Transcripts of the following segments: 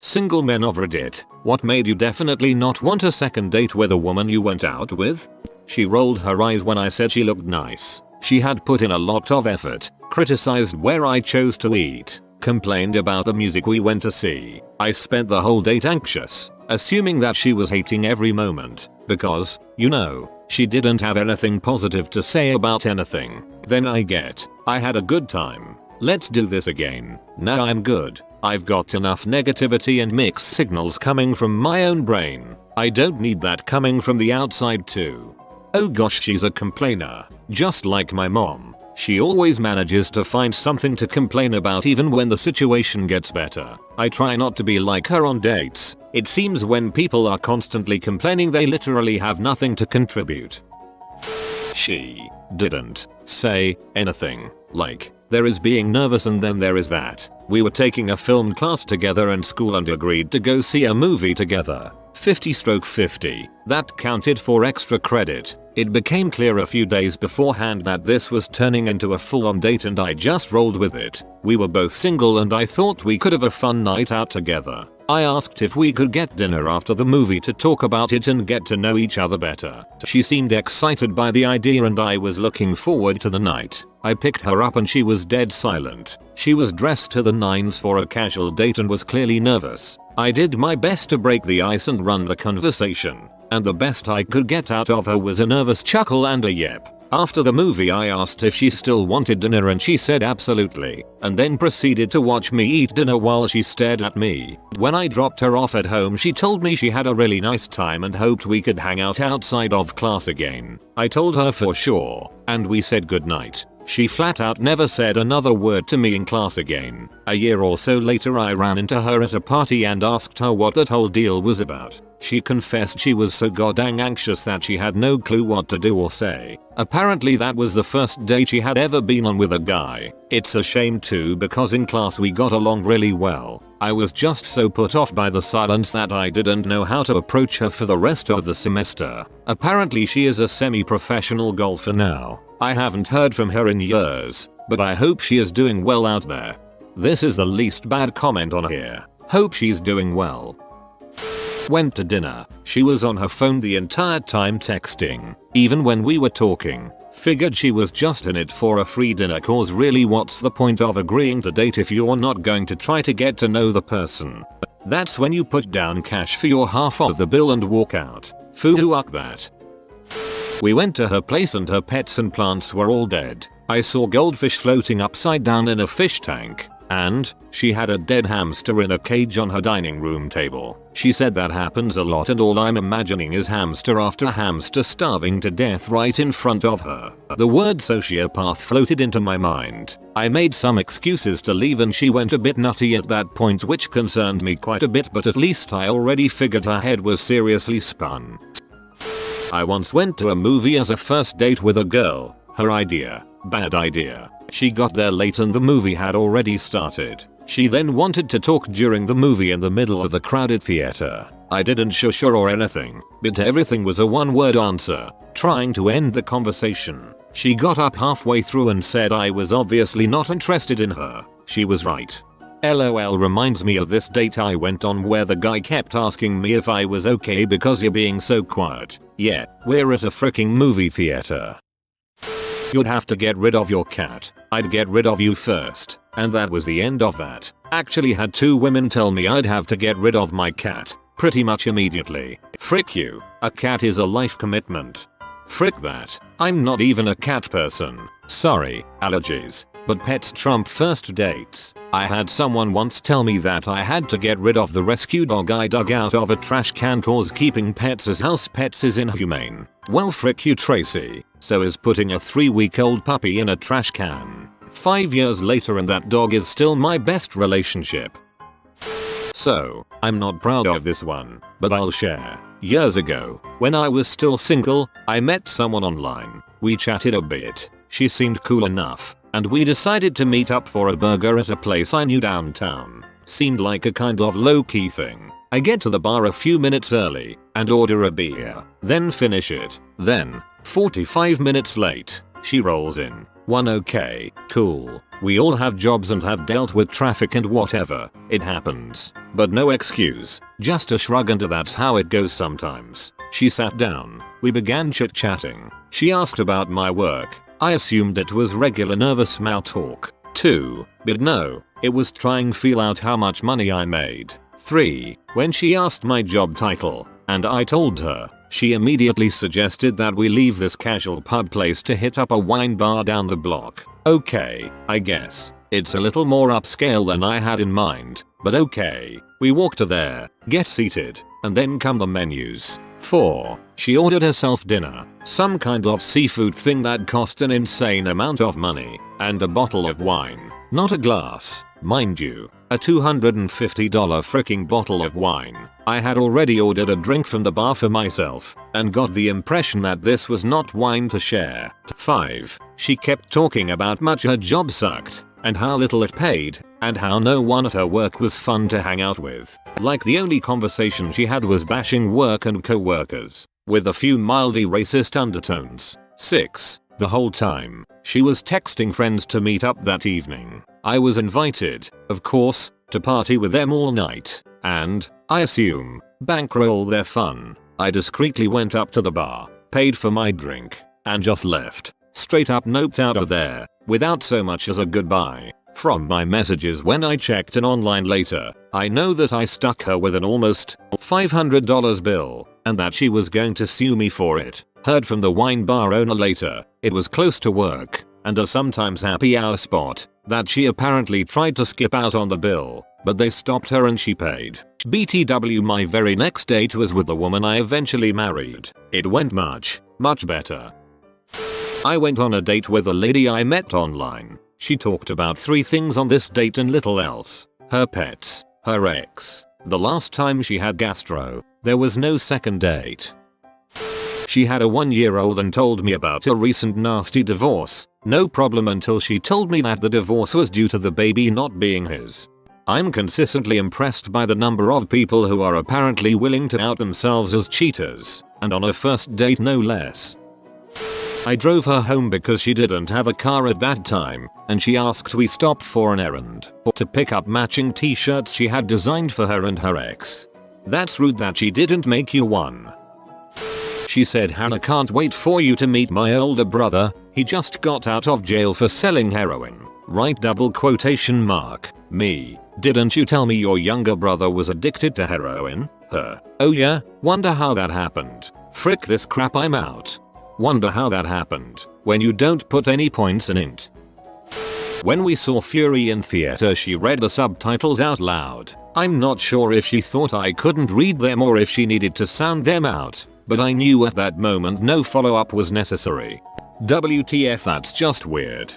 Single men of Reddit, what made you definitely not want a second date with a woman you went out with? She rolled her eyes when I said she looked nice. She had put in a lot of effort, criticized where I chose to eat, complained about the music we went to see. I spent the whole date anxious, assuming that she was hating every moment, because, you know, she didn't have anything positive to say about anything. Then I had a good time. Let's do this again. Now I'm good. I've got enough negativity and mixed signals coming from my own brain. I don't need that coming from the outside too. Oh gosh, she's a complainer. Just like my mom. She always manages to find something to complain about even when the situation gets better. I try not to be like her on dates. It seems when people are constantly complaining they literally have nothing to contribute. She didn't say anything. Like, there is being nervous and then there is that. We were taking a film class together in school and agreed to go see a movie together. 50/50. That counted for extra credit. It became clear a few days beforehand that this was turning into a full-on date and I just rolled with it. We were both single and I thought we could have a fun night out together. I asked if we could get dinner after the movie to talk about it and get to know each other better. She seemed excited by the idea and I was looking forward to the night. I picked her up and she was dead silent. She was dressed to the nines for a casual date and was clearly nervous. I did my best to break the ice and run the conversation, and the best I could get out of her was a nervous chuckle and a yep. After the movie I asked if she still wanted dinner and she said absolutely, and then proceeded to watch me eat dinner while she stared at me. When I dropped her off at home she told me she had a really nice time and hoped we could hang out outside of class again. I told her for sure, and we said goodnight. She flat out never said another word to me in class again. A year or so later I ran into her at a party and asked her what that whole deal was about. She confessed she was so goddamn anxious that she had no clue what to do or say. Apparently that was the first date she had ever been on with a guy. It's a shame too because in class we got along really well. I was just so put off by the silence that I didn't know how to approach her for the rest of the semester. Apparently she is a semi-professional golfer now. I haven't heard from her in years, but I hope she is doing well out there. This is the least bad comment on here. Hope she's doing well. Went to dinner. She was on her phone the entire time texting, even when we were talking. Figured she was just in it for a free dinner cause really what's the point of agreeing to date if you're not going to try to get to know the person. That's when you put down cash for your half of the bill and walk out. Fuck that. We went to her place and her pets and plants were all dead. I saw goldfish floating upside down in a fish tank. And she had a dead hamster in a cage on her dining room table. She said that happens a lot and all I'm imagining is hamster after hamster starving to death right in front of her. The word sociopath floated into my mind. I made some excuses to leave and she went a bit nutty at that point which concerned me quite a bit but at least I already figured her head was seriously spun. I once went to a movie as a first date with a girl. Her idea. Bad idea. She got there late and the movie had already started. She then wanted to talk during the movie in the middle of the crowded theater. I didn't shush her or anything, but everything was a one-word answer, trying to end the conversation. She got up halfway through and said I was obviously not interested in her. She was right. LOL reminds me of this date I went on where the guy kept asking me if I was okay because you're being so quiet. Yeah, we're at a freaking movie theater. You'd have to get rid of your cat. I'd get rid of you first. And that was the end of that. Actually had 2 women tell me I'd have to get rid of my cat. Pretty much immediately. Frick you. A cat is a life commitment. Frick that. I'm not even a cat person. Sorry, allergies. But pets trump first dates. I had someone once tell me that I had to get rid of the rescue dog I dug out of a trash can cause keeping pets as house pets is inhumane. Well frick you Tracy. So is putting a 3-week-old puppy in a trash can. 5 years later and that dog is still my best relationship. So, I'm not proud of this one, but I'll share. Years ago, when I was still single, I met someone online. We chatted a bit. She seemed cool enough, and we decided to meet up for a burger at a place I knew downtown. Seemed like a kind of low-key thing. I get to the bar a few minutes early and order a beer, then finish it. Then, 45 minutes late, she rolls in. 1 okay, cool. We all have jobs and have dealt with traffic and whatever. It happens. But no excuse. Just a shrug, and that's how it goes sometimes. She sat down. We began chit-chatting. She asked about my work. I assumed it was regular nervous small talk. 2. But no. It was trying feel out how much money I made. 3. When she asked my job title, and I told her, she immediately suggested that we leave this casual pub place to hit up a wine bar down the block. Okay, I guess. It's a little more upscale than I had in mind, but okay. We walk to there, get seated, and then come the menus. 4. She ordered herself dinner, some kind of seafood thing that cost an insane amount of money, and a bottle of wine. Not a glass, mind you. A $250 freaking bottle of wine. I had already ordered a drink from the bar for myself, and got the impression that this was not wine to share. 5. She kept talking about much her job sucked, and how little it paid, and how no one at her work was fun to hang out with. Like the only conversation she had was bashing work and co-workers, with a few mildly racist undertones. 6. The whole time, she was texting friends to meet up that evening. I was invited, of course, to party with them all night, and, I assume, bankroll their fun. I discreetly went up to the bar, paid for my drink, and just left. Straight up noped out of there, without so much as a goodbye. From my messages when I checked in online later, I know that I stuck her with an almost $500 bill, and that she was going to sue me for it. Heard from the wine bar owner later, it was close to work, and a sometimes happy hour spot, that she apparently tried to skip out on the bill, but they stopped her and she paid. BTW, my very next date was with the woman I eventually married. It went much better. I went on a date with a lady I met online. She talked about 3 things on this date and little else. Her pets, her ex, the last time she had gastro. There was no second date. She had a 1-year-old and told me about a recent nasty divorce. No problem until she told me that the divorce was due to the baby not being his. I'm consistently impressed by the number of people who are apparently willing to out themselves as cheaters, and on a first date no less. I drove her home because she didn't have a car at that time, and she asked we stop for an errand, or to pick up matching t-shirts she had designed for her and her ex. That's rude that she didn't make you one. She said, Hannah, can't wait for you to meet my older brother, he just got out of jail for selling heroin. Right, double quotation mark. Me, didn't you tell me your younger brother was addicted to heroin? Her, oh yeah, wonder how that happened. Frick this crap, I'm out. Wonder how that happened, when you don't put any points in it. When we saw Fury in theater, she read the subtitles out loud. I'm not sure if she thought I couldn't read them or if she needed to sound them out, but I knew at that moment no follow-up was necessary. WTF, that's just weird.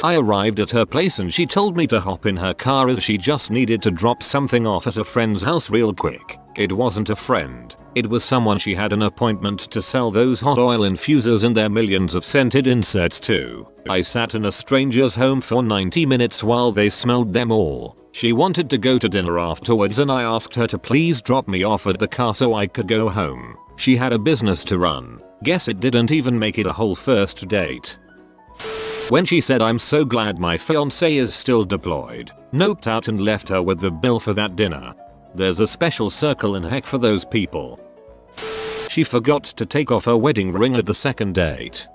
I arrived at her place and she told me to hop in her car as she just needed to drop something off at a friend's house real quick. It wasn't a friend. It was someone she had an appointment to sell those hot oil infusers and their millions of scented inserts to. I sat in a stranger's home for 90 minutes while they smelled them all. She wanted to go to dinner afterwards and I asked her to please drop me off at the car so I could go home. She had a business to run. Guess it didn't even make it a whole first date. When she said I'm so glad my fiancé is still deployed, noped out and left her with the bill for that dinner. There's a special circle in heck for those people. She forgot to take off her wedding ring at the second date.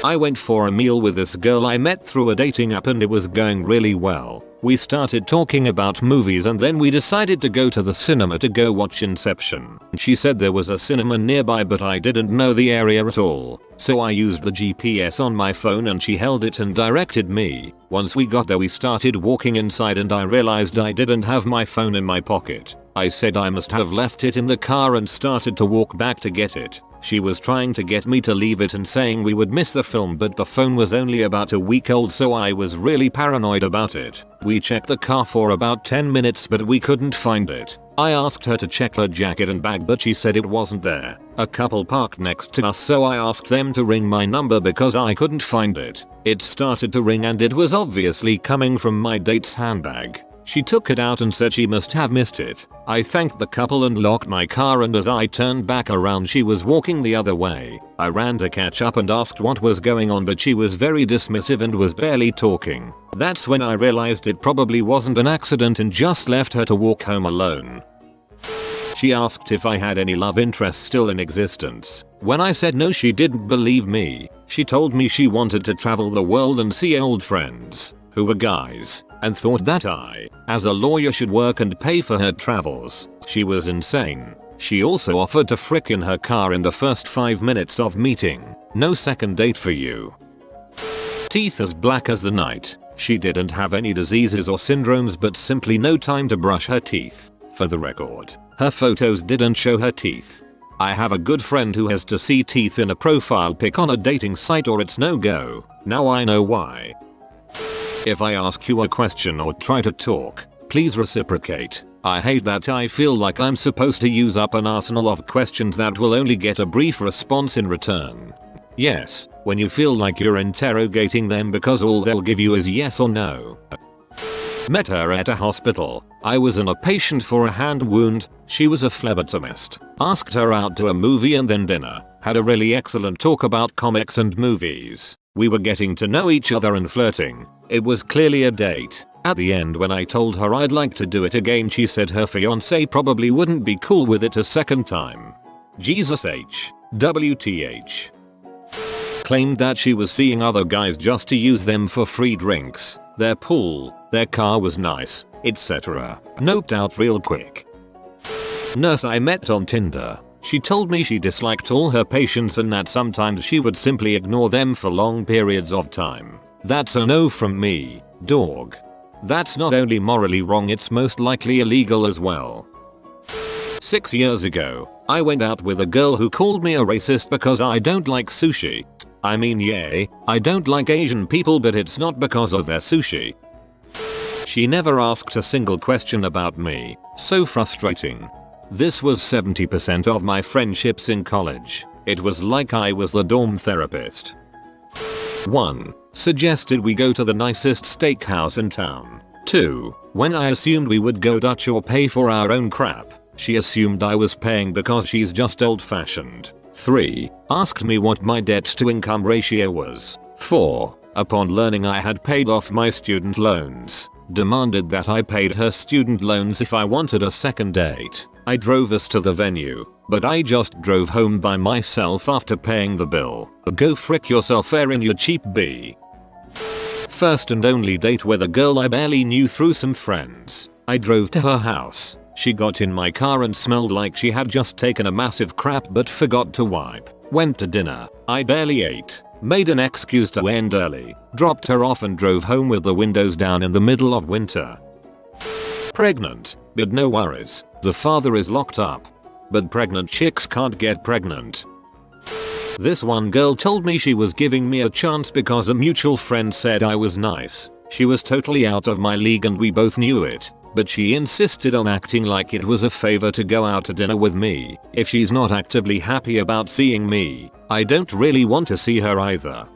I went for a meal with this girl I met through a dating app and it was going really well. We started talking about movies and then we decided to go to the cinema to go watch Inception. She said there was a cinema nearby but I didn't know the area at all. So I used the GPS on my phone and she held it and directed me. Once we got there we started walking inside and I realized I didn't have my phone in my pocket. I said I must have left it in the car and started to walk back to get it. She was trying to get me to leave it and saying we would miss the film, but the phone was only about a week old so I was really paranoid about it. We checked the car for about 10 minutes but we couldn't find it. I asked her to check her jacket and bag but she said it wasn't there. A couple parked next to us so I asked them to ring my number because I couldn't find it. It started to ring and it was obviously coming from my date's handbag. She took it out and said she must have missed it. I thanked the couple and locked my car, and as I turned back around she was walking the other way. I ran to catch up and asked what was going on, but she was very dismissive and was barely talking. That's when I realized it probably wasn't an accident and just left her to walk home alone. She asked if I had any love interests still in existence. When I said no, she didn't believe me. She told me she wanted to travel the world and see old friends, who were guys, and thought that I, as a lawyer, should work and pay for her travels. She was insane. She also offered to frick in her car in the first 5 minutes of meeting. No second date for you. Teeth as black as the night. She didn't have any diseases or syndromes, but simply no time to brush her teeth. For the record, her photos didn't show her teeth. I have a good friend who has to see teeth in a profile pic on a dating site or it's no go. Now I know why. If I ask you a question or try to talk, please reciprocate. I hate that I feel like I'm supposed to use up an arsenal of questions that will only get a brief response in return. Yes, when you feel like you're interrogating them because all they'll give you is yes or no. Met her at a hospital. I was in a patient for a hand wound. She was a phlebotomist. Asked her out to a movie and then dinner. Had a really excellent talk about comics and movies. We were getting to know each other and flirting. It was clearly a date. At the end, when I told her I'd like to do it again, she said her fiance probably wouldn't be cool with it a second time. Jesus H. WTH. Claimed that she was seeing other guys just to use them for free drinks, their pool, their car was nice, etc. Noped out real quick. Nurse I met on Tinder. She told me she disliked all her patients and that sometimes she would simply ignore them for long periods of time. That's a no from me, dog. That's not only morally wrong, it's most likely illegal as well. 6 years ago, I went out with a girl who called me a racist because I don't like sushi. I mean, yay, I don't like Asian people, but it's not because of their sushi. She never asked a single question about me. So frustrating. This was 70% of my friendships in college. It was like I was the dorm therapist. 1. Suggested we go to the nicest steakhouse in town. 2. When I assumed we would go Dutch or pay for our own crap, she assumed I was paying because she's just old-fashioned. 3. Asked me what my debt-to-income ratio was. 4. Upon learning I had paid off my student loans, demanded that I paid her student loans if I wanted a second date. I drove us to the venue, but I just drove home by myself after paying the bill. Go frick yourself, Erin, you cheap bee. First and only date with a girl I barely knew through some friends. I drove to her house. She got in my car and smelled like she had just taken a massive crap but forgot to wipe. Went to dinner. I barely ate. Made an excuse to end early. Dropped her off and drove home with the windows down in the middle of winter. Pregnant, but no worries. The father is locked up. But pregnant chicks can't get pregnant. This one girl told me she was giving me a chance because a mutual friend said I was nice. She was totally out of my league and we both knew it. But she insisted on acting like it was a favor to go out to dinner with me. If she's not actively happy about seeing me, I don't really want to see her either.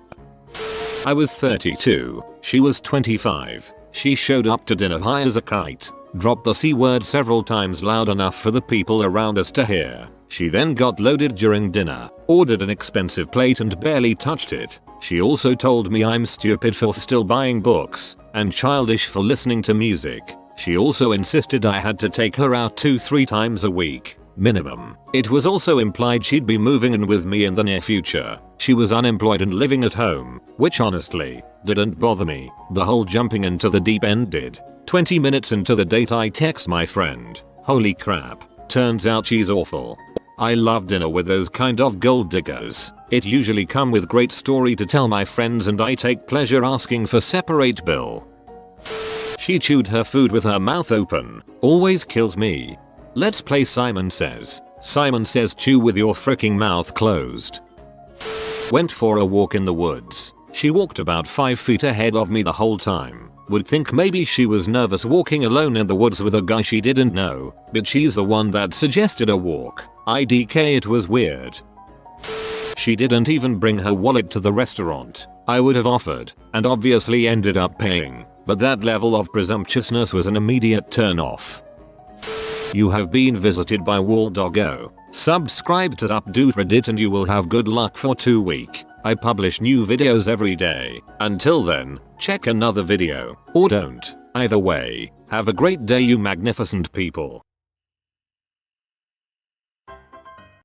I was 32. She was 25. She showed up to dinner high as a kite. Dropped the C word several times loud enough for the people around us to hear. She then got loaded during dinner, ordered an expensive plate and barely touched it. She also told me I'm stupid for still buying books, and childish for listening to music. She also insisted I had to take her out 2-3 times a week, minimum. It was also implied she'd be moving in with me in the near future. She was unemployed and living at home, which honestly didn't bother me. The whole jumping into the deep end did. 20 minutes into the date I text my friend, holy crap, turns out she's awful. I love dinner with those kind of gold diggers. It usually come with great story to tell my friends and I take pleasure asking for separate bill. She chewed her food with her mouth open. Always kills me. Let's play Simon Says. Simon Says chew with your freaking mouth closed. Went for a walk in the woods. She walked about 5 feet ahead of me the whole time. Would think maybe she was nervous walking alone in the woods with a guy she didn't know, but she's the one that suggested a walk. IDK, it was weird. She didn't even bring her wallet to the restaurant. I would have offered, and obviously ended up paying. but that level of presumptuousness was an immediate turn off. You have been visited by Waldoggo. Subscribe to Updoot Reddit and you will have good luck for 2 weeks. I publish new videos every day. Until then, check another video, or don't. Either way, have a great day you magnificent people.